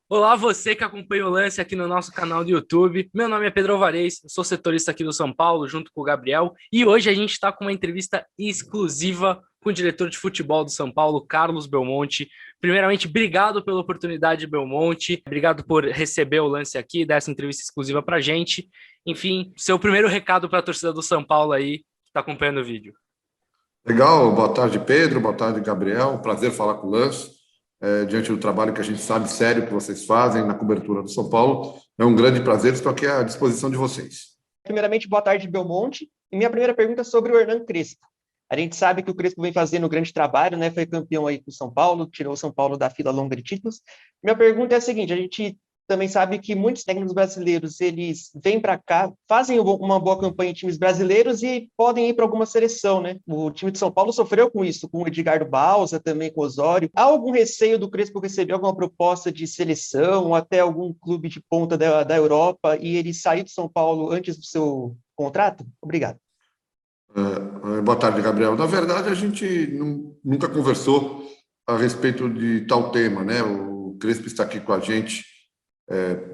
Olá, você que acompanha o lance aqui no nosso canal do YouTube. Meu nome é Pedro Alvarez, eu sou setorista aqui do São Paulo, junto com o Gabriel. E hoje a gente está com uma entrevista exclusiva com o diretor de futebol do São Paulo, Carlos Belmonte. Primeiramente, obrigado pela oportunidade, Belmonte. Obrigado por receber o lance aqui, dar essa entrevista exclusiva para a gente. Enfim, seu primeiro recado para a torcida do São Paulo aí, que está acompanhando o vídeo. Legal, boa tarde, Pedro, boa tarde, Gabriel. Um prazer falar com o Lance, diante do trabalho que a gente sabe sério que vocês fazem na cobertura do São Paulo. É um grande prazer, estou aqui à disposição de vocês. Primeiramente, boa tarde, Belmonte. E minha primeira pergunta é sobre o Hernan Crespo. A gente sabe que o Crespo vem fazendo um grande trabalho, né? Foi campeão aí com o São Paulo, tirou o São Paulo da fila longa de títulos. Minha pergunta é a seguinte: a gente também sabe que muitos técnicos brasileiros eles vêm para cá, fazem uma boa campanha em times brasileiros e podem ir para alguma seleção, né? O time de São Paulo sofreu com isso, com o Edgardo Balsa, também com o Osório. Há algum receio do Crespo receber alguma proposta de seleção ou até algum clube de ponta da Europa e ele sair do São Paulo antes do seu contrato? Obrigado. Boa tarde, Gabriel. Na verdade, a gente nunca conversou a respeito de tal tema, né? O Crespo está aqui com a gente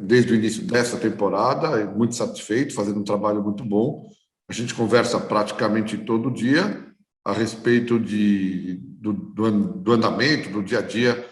desde o início dessa temporada, muito satisfeito, fazendo um trabalho muito bom. A gente conversa praticamente todo dia a respeito do andamento, do dia a dia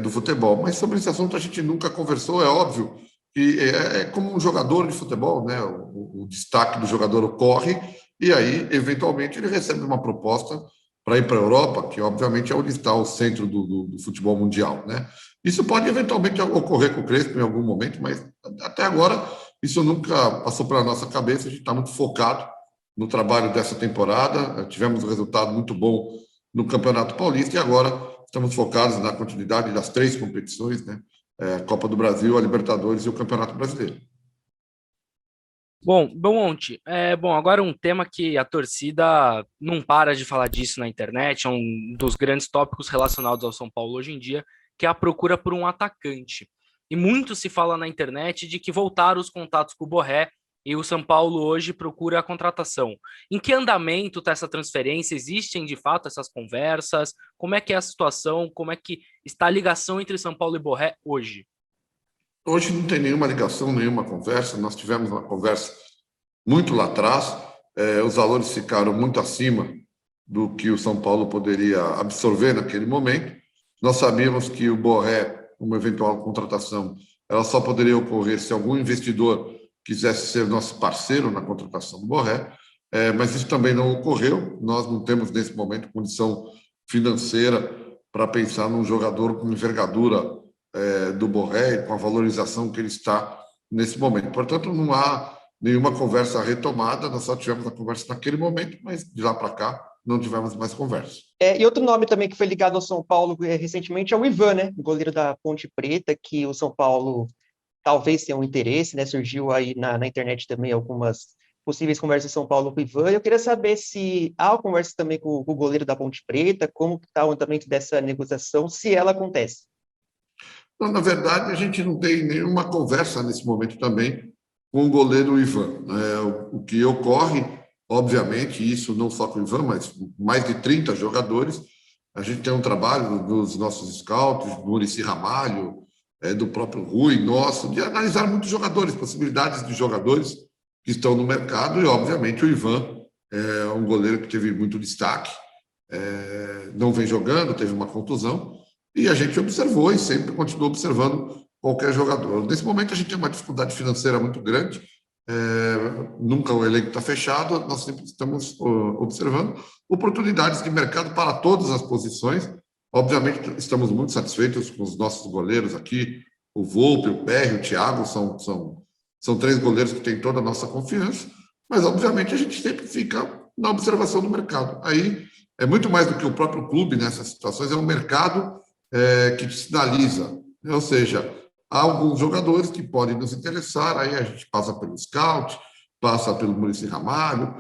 do futebol. Mas sobre esse assunto a gente nunca conversou, é óbvio que é como um jogador de futebol, né? O destaque do jogador ocorre e aí, eventualmente, ele recebe uma proposta para ir para a Europa, que obviamente é onde está o centro do futebol mundial, né? Isso pode eventualmente ocorrer com o Crespo em algum momento, mas até agora isso nunca passou pela nossa cabeça. A gente está muito focado no trabalho dessa temporada. Tivemos um resultado muito bom no Campeonato Paulista e agora estamos focados na continuidade das três competições, né? A Copa do Brasil, a Libertadores e o Campeonato Brasileiro. Bom, Belmonte, agora um tema que a torcida não para de falar disso na internet, é um dos grandes tópicos relacionados ao São Paulo hoje em dia, que é a procura por um atacante. E muito se fala na internet de que voltaram os contatos com o Borré e o São Paulo hoje procura a contratação. Em que andamento está essa transferência? Existem de fato essas conversas? Como é que é a situação? Como é que está a ligação entre São Paulo e Borré hoje? Hoje não tem nenhuma ligação, nenhuma conversa. Nós tivemos uma conversa muito lá atrás. Os valores ficaram muito acima do que o São Paulo poderia absorver naquele momento. Nós sabíamos que o Borré, uma eventual contratação, ela só poderia ocorrer se algum investidor quisesse ser nosso parceiro na contratação do Borré, mas isso também não ocorreu. Nós não temos, nesse momento, condição financeira para pensar num jogador com envergadura do Borré, com a valorização que ele está nesse momento. Portanto, não há nenhuma conversa retomada, nós só tivemos a conversa naquele momento, mas de lá para cá não tivemos mais conversa. E outro nome também que foi ligado ao São Paulo recentemente é o Ivan, né? O goleiro da Ponte Preta, que o São Paulo talvez tenha um interesse, né? Surgiu aí na internet também algumas possíveis conversas do São Paulo com o Ivan. Eu queria saber se há uma conversa também com o goleiro da Ponte Preta, como está o andamento dessa negociação, se ela acontece. Então, na verdade, a gente não tem nenhuma conversa nesse momento também com o goleiro Ivan. O que ocorre, obviamente, isso não só com o Ivan, mas mais de 30 jogadores. A gente tem um trabalho dos nossos scouts, do Muricy Ramalho, do próprio Rui, nosso, de analisar muitos jogadores, possibilidades de jogadores que estão no mercado, e, obviamente, o Ivan é um goleiro que teve muito destaque, não vem jogando, teve uma contusão, e a gente observou e sempre continua observando qualquer jogador. Nesse momento, a gente tem uma dificuldade financeira muito grande, nunca o elenco está fechado, nós sempre estamos observando oportunidades de mercado para todas as posições. Obviamente, estamos muito satisfeitos com os nossos goleiros aqui, o Volpe, o Perry, o Thiago, são três goleiros que têm toda a nossa confiança, mas, obviamente, a gente sempre fica na observação do mercado. Aí, é muito mais do que o próprio clube nessas situações, é um mercado que te sinaliza, ou seja, há alguns jogadores que podem nos interessar, aí a gente passa pelo scout, passa pelo Muricy Ramalho,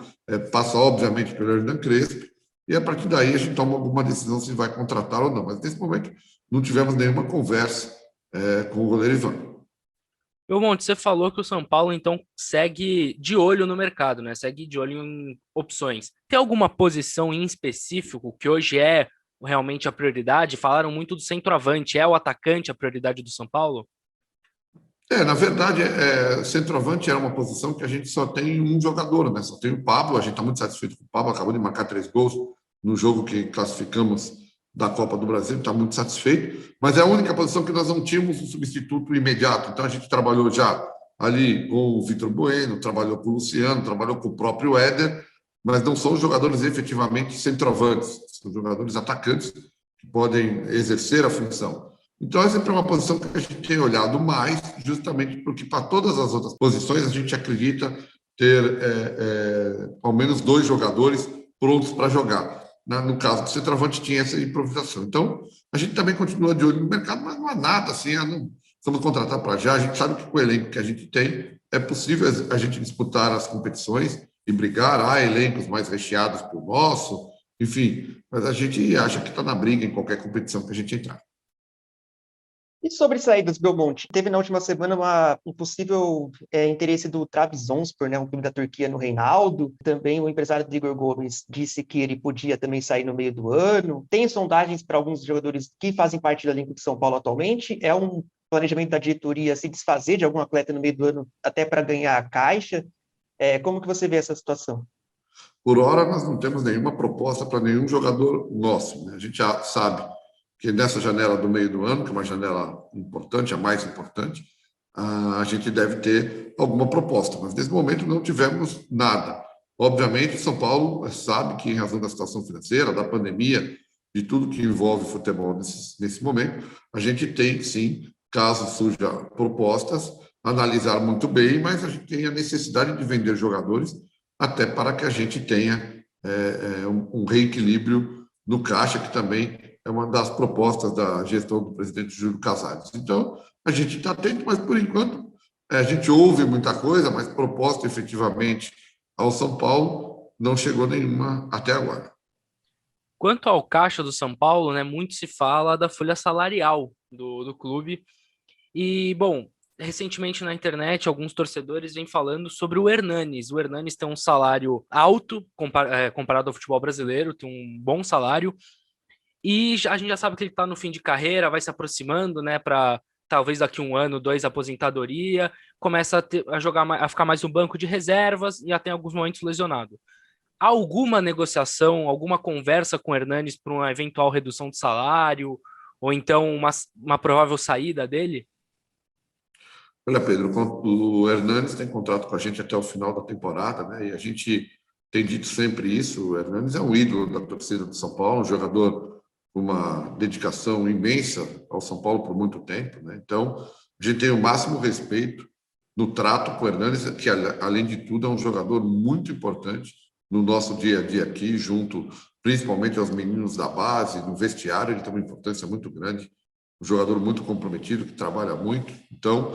passa, obviamente, pelo Hernan Crespo, e a partir daí a gente toma alguma decisão se vai contratar ou não. Mas, nesse momento, não tivemos nenhuma conversa com o goleiro Ivan. Belmonte, você falou que o São Paulo, então, segue de olho no mercado, né? Segue de olho em opções. Tem alguma posição em específico que hoje é realmente a prioridade? Falaram muito do centroavante. É o atacante a prioridade do São Paulo? Na verdade, centroavante era uma posição que a gente só tem um jogador, né? Só tem o Pablo, a gente está muito satisfeito com o Pablo, acabou de marcar 3 gols no jogo que classificamos da Copa do Brasil, está muito satisfeito, mas é a única posição que nós não tínhamos um substituto imediato, então a gente trabalhou já ali com o Vitor Bueno, trabalhou com o Luciano, trabalhou com o próprio Éder, mas não são jogadores efetivamente centroavantes, são jogadores atacantes que podem exercer a função. Então, é sempre uma posição que a gente tem olhado mais, justamente porque para todas as outras posições a gente acredita ter ao menos 2 jogadores prontos para jogar. No caso do centroavante, tinha essa improvisação. Então, a gente também continua de olho no mercado, mas não há nada assim, não vamos contratar para já. A gente sabe que com o elenco que a gente tem, é possível a gente disputar as competições e brigar. Há elencos mais recheados que o nosso, enfim, mas a gente acha que está na briga em qualquer competição que a gente entrar. E sobre saídas, Belmonte, teve na última semana um possível interesse do Trabzonspor, né, um clube da Turquia, no Reinaldo. Também o empresário do Igor Gomes disse que ele podia também sair no meio do ano. Tem sondagens para alguns jogadores que fazem parte do elenco de São Paulo atualmente. É um planejamento da diretoria se desfazer de algum atleta no meio do ano até para ganhar a caixa. Como que você vê essa situação? Por hora, nós não temos nenhuma proposta para nenhum jogador nosso, né? A gente já sabe que nessa janela do meio do ano, que é uma janela importante, a mais importante, a gente deve ter alguma proposta, mas nesse momento não tivemos nada. Obviamente, São Paulo sabe que, em razão da situação financeira, da pandemia, de tudo que envolve futebol nesse momento, a gente tem, sim, caso surjam propostas, analisar muito bem, mas a gente tem a necessidade de vender jogadores até para que a gente tenha um reequilíbrio no caixa, que também é uma das propostas da gestão do presidente Júlio Casares. Então, a gente está atento, mas, por enquanto, a gente ouve muita coisa, mas proposta, efetivamente, ao São Paulo, não chegou nenhuma até agora. Quanto ao caixa do São Paulo, né, muito se fala da folha salarial do clube. E, bom, recentemente na internet, alguns torcedores vêm falando sobre o Hernanes. O Hernanes tem um salário alto comparado ao futebol brasileiro, tem um bom salário. E a gente já sabe que ele está no fim de carreira, vai se aproximando, né, para talvez daqui 1 ano, 2, aposentadoria, começa a jogar, a ficar mais no banco de reservas e até em alguns momentos lesionado. Há alguma negociação, alguma conversa com o Hernanes para uma eventual redução de salário, ou então uma provável saída dele? Olha, Pedro, o Hernanes tem contrato com a gente até o final da temporada, né? E a gente tem dito sempre isso. O Hernanes é um ídolo da torcida do São Paulo, um jogador com uma dedicação imensa ao São Paulo por muito tempo, né? Então, a gente tem o máximo respeito no trato com o Hernanes, que, além de tudo, é um jogador muito importante no nosso dia a dia aqui, junto principalmente aos meninos da base, no vestiário. Ele tem uma importância muito grande, um jogador muito comprometido, que trabalha muito. Então,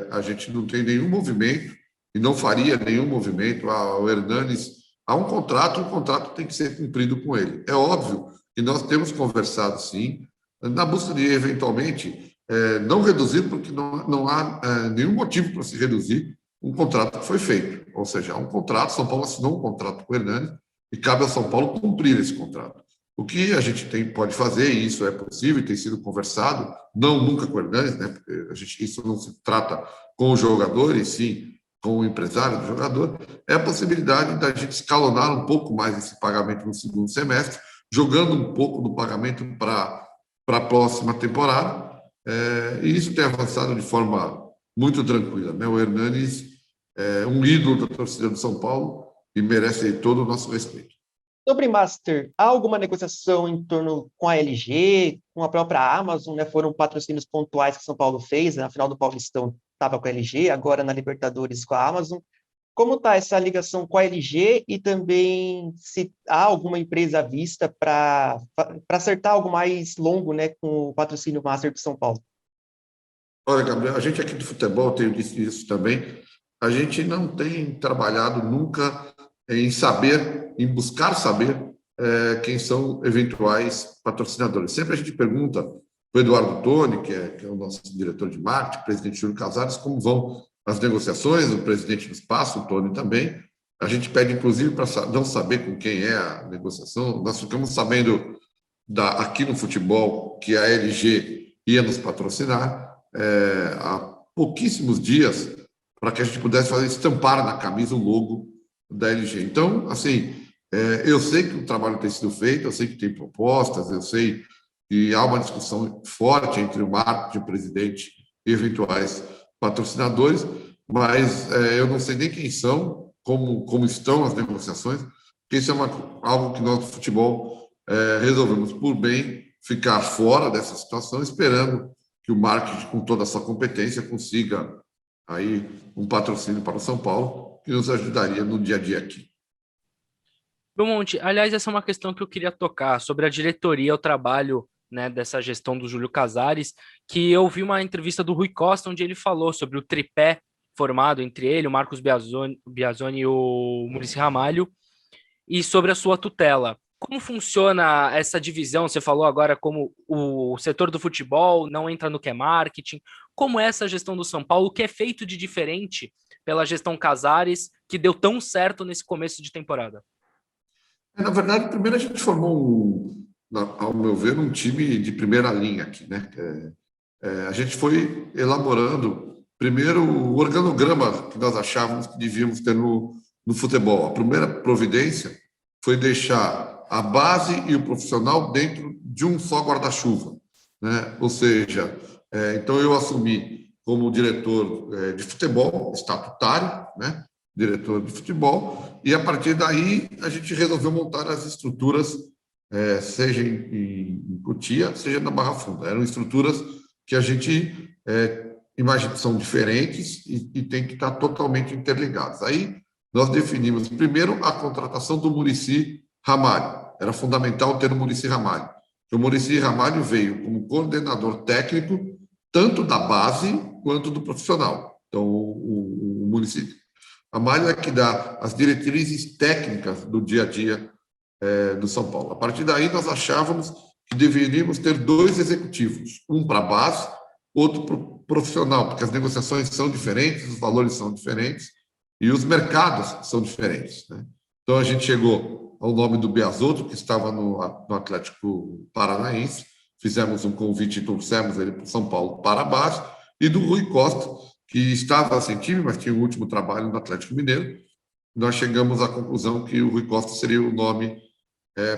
a gente não tem nenhum movimento e não faria nenhum movimento. O Hernanes há um contrato, o contrato tem que ser cumprido com ele. É óbvio que nós temos conversado, sim, na busca de, eventualmente, não reduzir, porque não há nenhum motivo para se reduzir um contrato que foi feito. Ou seja, há um contrato, São Paulo assinou um contrato com o Hernanes e cabe ao São Paulo cumprir esse contrato. O que a gente pode fazer, e isso é possível e tem sido conversado, não nunca com o Hernanes, né? Porque isso não se trata com o jogador, e sim com o empresário do jogador, é a possibilidade da gente escalonar um pouco mais esse pagamento no segundo semestre, jogando um pouco do pagamento para a próxima temporada, e isso tem avançado de forma muito tranquila, né? O Hernanes é um ídolo da torcida do São Paulo e merece todo o nosso respeito. Sobre Master, há alguma negociação em torno com a LG, com a própria Amazon, né? Foram patrocínios pontuais que São Paulo fez, né? Na final do Paulistão estava com a LG, agora na Libertadores com a Amazon. Como está essa ligação com a LG e também se há alguma empresa à vista para acertar algo mais longo, né, com o patrocínio Master de São Paulo? Olha, Gabriel, a gente aqui do futebol, tenho dito isso também, a gente não tem trabalhado nunca em buscar saber quem são eventuais patrocinadores. Sempre a gente pergunta para o Eduardo Toni, que é o nosso diretor de marketing, presidente Júlio Casares, como vão as negociações, o presidente do espaço, o Toni também. A gente pede, inclusive, para não saber com quem é a negociação. Nós ficamos sabendo aqui no futebol que a LG ia nos patrocinar. pouquíssimos dias para que a gente pudesse fazer estampar na camisa o logo da LG. Então, assim, eu sei que o trabalho tem sido feito, eu sei que tem propostas, eu sei que há uma discussão forte entre o marketing, o presidente e eventuais patrocinadores, mas eu não sei nem quem são, como estão as negociações, porque isso é algo que nós do futebol resolvemos por bem ficar fora dessa situação, esperando que o marketing, com toda a sua competência, consiga aí um patrocínio para o São Paulo, que nos ajudaria no dia a dia aqui. Belmonte, aliás, essa é uma questão que eu queria tocar sobre a diretoria, o trabalho, né, dessa gestão do Júlio Casares, que eu vi uma entrevista do Rui Costa, onde ele falou sobre o tripé formado entre ele, o Marcos Biasoni e o Muricy Ramalho, e sobre a sua tutela. Como funciona essa divisão? Você falou agora como o setor do futebol não entra no que é marketing. Como é essa gestão do São Paulo? O que é feito de diferente pela gestão Casares, que deu tão certo nesse começo de temporada? Na verdade, primeiro a gente formou, ao meu ver, um time de primeira linha aqui, né? A gente foi elaborando primeiro o organograma que nós achávamos que devíamos ter no futebol. A primeira providência foi deixar a base e o profissional dentro de um só guarda-chuva, né? Ou seja, então eu assumi como diretor de futebol estatutário, né? Diretor de futebol, e a partir daí a gente resolveu montar as estruturas, seja em Cotia, seja na Barra Funda. Eram estruturas que a gente imagina que são diferentes e tem que estar totalmente interligadas. Aí nós definimos primeiro a contratação do Muricy Ramalho. Era fundamental ter o Muricy Ramalho. O Muricy Ramalho veio como coordenador técnico tanto da base quanto do profissional. Então, o Muricy Ramalho é que dá as diretrizes técnicas do dia a dia do São Paulo. A partir daí, nós achávamos que deveríamos ter 2 executivos, um para a base, outro para o profissional, porque as negociações são diferentes, os valores são diferentes e os mercados são diferentes, né? Então, a gente chegou ao nome do Beazotto, que estava no Atlético Paranaense, fizemos um convite e trouxemos ele para o São Paulo para a base, e do Rui Costa, que estava sem time, mas tinha o último trabalho no Atlético Mineiro. Nós chegamos à conclusão que o Rui Costa seria o nome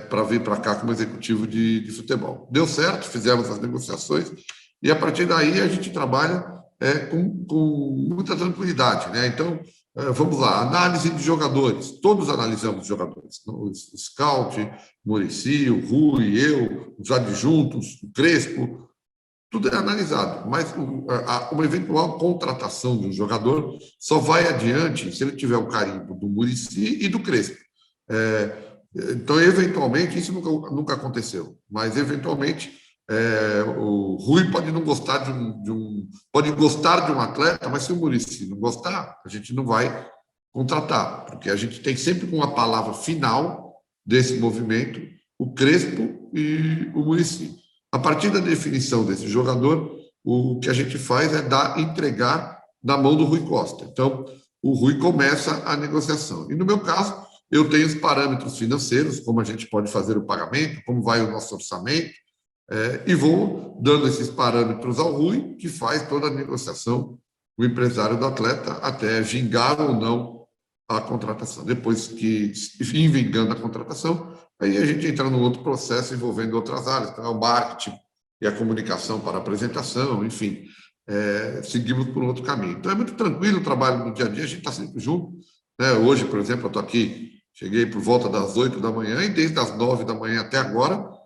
para vir para cá como executivo de futebol. Deu certo, fizemos as negociações, e a partir daí a gente trabalha com muita tranquilidade, né? Então, vamos lá, análise de jogadores, todos analisamos jogadores, o Scout, o Muricy, o Rui, eu, os adjuntos, o Crespo, tudo é analisado, mas uma eventual contratação de um jogador só vai adiante se ele tiver o carimbo do Muricy e do Crespo. Então, eventualmente, isso nunca aconteceu, mas eventualmente o Rui pode não gostar pode gostar de um atleta, mas se o Muricy não gostar, a gente não vai contratar, porque a gente tem sempre com a palavra final desse movimento o Crespo e o Muricy. A partir da definição desse jogador, o que a gente faz é entregar na mão do Rui Costa. Então, o Rui começa a negociação. E no meu caso, eu tenho os parâmetros financeiros, como a gente pode fazer o pagamento, como vai o nosso orçamento, e vou dando esses parâmetros ao Rui, que faz toda a negociação, o empresário do atleta, até vingar ou não a contratação. Depois que vingando a contratação, aí a gente entra num outro processo envolvendo outras áreas, então é o marketing e a comunicação para a apresentação, enfim, seguimos por um outro caminho. Então é muito tranquilo o trabalho no dia a dia, a gente está sempre junto, né? Hoje, por exemplo, eu estou aqui, cheguei por volta das 8 da manhã e desde as 9 da manhã até agora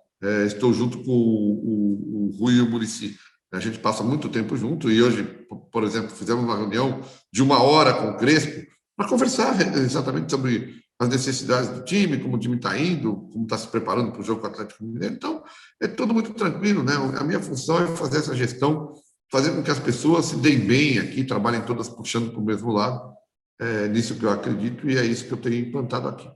estou junto com o Rui e o Muricy. A gente passa muito tempo junto e hoje, por exemplo, fizemos uma reunião de 1 hora com o Crespo para conversar exatamente sobre as necessidades do time, como o time está indo, como está se preparando para o jogo com o Atlético Mineiro. Então, é tudo muito tranquilo, né? A minha função é fazer essa gestão, fazer com que as pessoas se deem bem aqui, trabalhem todas puxando para o mesmo lado. É nisso que eu acredito e é isso que eu tenho implantado aqui.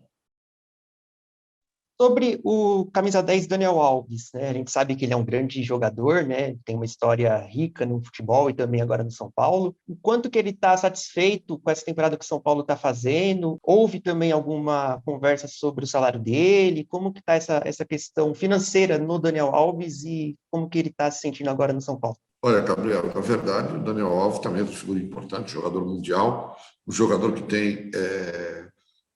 Sobre o camisa 10 Daniel Alves, né? A gente sabe que ele é um grande jogador, né? Tem uma história rica no futebol e também agora no São Paulo. O quanto que ele está satisfeito com essa temporada que o São Paulo está fazendo? Houve também alguma conversa sobre o salário dele? Como que está essa questão financeira no Daniel Alves e como que ele está se sentindo agora no São Paulo? Olha, Gabriel, na verdade, o Daniel Alves também é uma figura importante, jogador mundial, um jogador que tem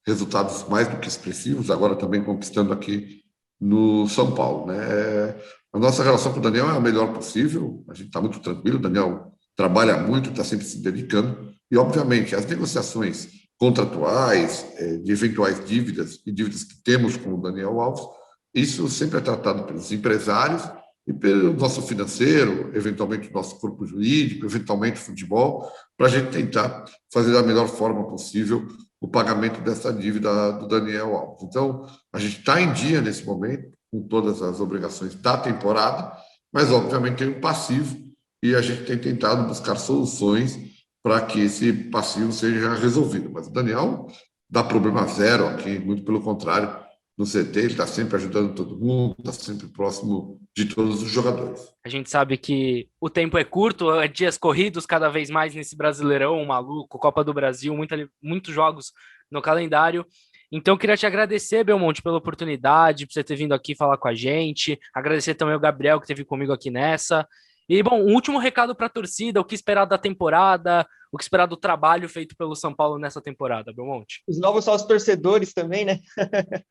resultados mais do que expressivos, agora também conquistando aqui no São Paulo, né? A nossa relação com o Daniel é a melhor possível, a gente está muito tranquilo, o Daniel trabalha muito, está sempre se dedicando, e, obviamente, as negociações contratuais, de eventuais dívidas e dívidas que temos com o Daniel Alves, isso sempre é tratado pelos empresários e pelo nosso financeiro, eventualmente o nosso corpo jurídico, eventualmente o futebol, para a gente tentar fazer da melhor forma possível o pagamento dessa dívida do Daniel Alves. Então, a gente está em dia nesse momento, com todas as obrigações da temporada, mas, obviamente, tem um passivo e a gente tem tentado buscar soluções para que esse passivo seja resolvido. Mas o Daniel dá problema zero aqui, muito pelo contrário, no CT, ele está sempre ajudando todo mundo, está sempre próximo de todos os jogadores. A gente sabe que o tempo é curto, é dias corridos cada vez mais nesse Brasileirão maluco, Copa do Brasil, muitos jogos no calendário. Então, eu queria te agradecer, Belmonte, pela oportunidade, por você ter vindo aqui falar com a gente. Agradecer também ao Gabriel, que esteve comigo aqui nessa. E, bom, um último recado para a torcida, o que esperar da temporada, o que esperar do trabalho feito pelo São Paulo nessa temporada, Belmonte? Os novos sócios torcedores também, né?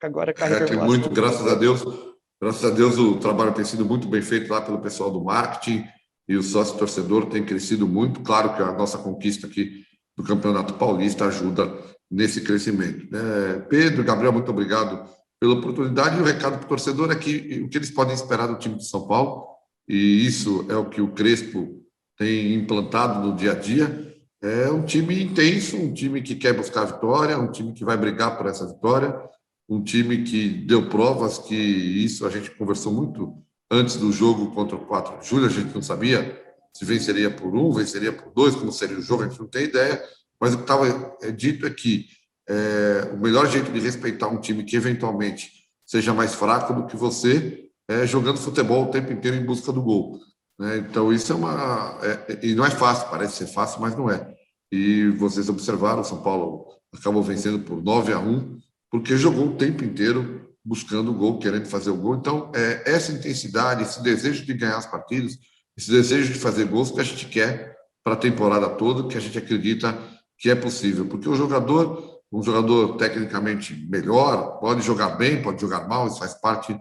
Agora com a Tem reformulação. muito, graças a Deus o trabalho tem sido muito bem feito lá pelo pessoal do marketing e o sócio torcedor tem crescido muito. Claro que a nossa conquista aqui do Campeonato Paulista ajuda nesse crescimento, né? Pedro, Gabriel, muito obrigado pela oportunidade. E o recado para o torcedor é que o que eles podem esperar do time de São Paulo, e isso é o que o Crespo tem implantado no dia a dia, é um time intenso, um time que quer buscar a vitória, um time que vai brigar por essa vitória, um time que deu provas que isso a gente conversou muito antes do jogo contra o 4 de julho, a gente não sabia se venceria por 1, venceria por 2, como seria o jogo, a gente não tem ideia, mas o que estava dito é que o melhor jeito de respeitar um time que eventualmente seja mais fraco do que você é jogando futebol o tempo inteiro em busca do gol, né? Então isso e não é fácil, parece ser fácil, mas não é. E vocês observaram, o São Paulo acabou vencendo por 9-1, porque jogou o tempo inteiro buscando o gol, querendo fazer o gol. Então, essa intensidade, esse desejo de ganhar as partidas, esse desejo de fazer gols que a gente quer para a temporada toda, que a gente acredita que é possível. Porque um jogador tecnicamente melhor, pode jogar bem, pode jogar mal, isso faz parte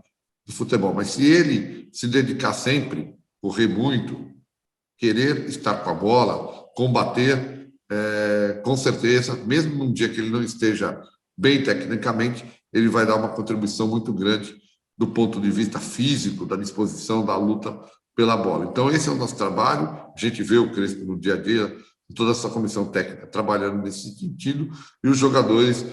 do futebol. Mas se ele se dedicar sempre, correr muito, querer estar com a bola, combater, com certeza, mesmo num dia que ele não esteja bem tecnicamente, ele vai dar uma contribuição muito grande do ponto de vista físico, da disposição, da luta pela bola. Então, esse é o nosso trabalho. A gente vê o Crespo no dia a dia, toda essa comissão técnica trabalhando nesse sentido, e os jogadores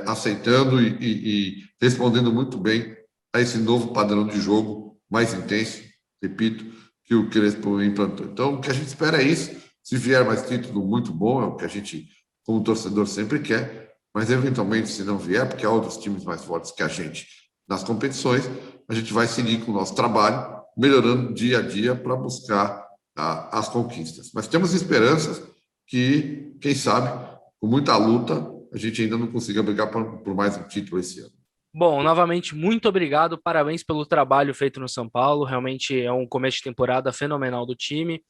aceitando e respondendo muito bem a esse novo padrão de jogo mais intenso, repito, que o Crespo implantou. Então, o que a gente espera é isso. Se vier mais título, muito bom, é o que a gente, como torcedor, sempre quer, mas, eventualmente, se não vier, porque há outros times mais fortes que a gente nas competições, a gente vai seguir com o nosso trabalho, melhorando dia a dia para buscar as conquistas. Mas temos esperanças que, quem sabe, com muita luta, a gente ainda não consiga brigar por mais um título esse ano. Bom, novamente, muito obrigado, parabéns pelo trabalho feito no São Paulo, realmente é um começo de temporada fenomenal do time.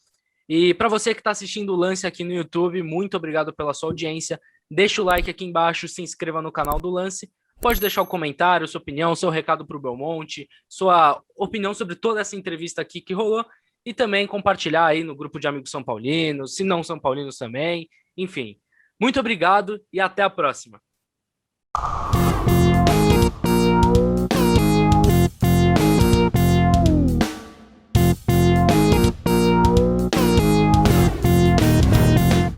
E para você que está assistindo o Lance aqui no YouTube, muito obrigado pela sua audiência. Deixa o like aqui embaixo, se inscreva no canal do Lance. Pode deixar o comentário, sua opinião, seu recado para o Belmonte, sua opinião sobre toda essa entrevista aqui que rolou. E também compartilhar aí no grupo de amigos são paulinos, se não são paulinos também. Enfim, muito obrigado e até a próxima.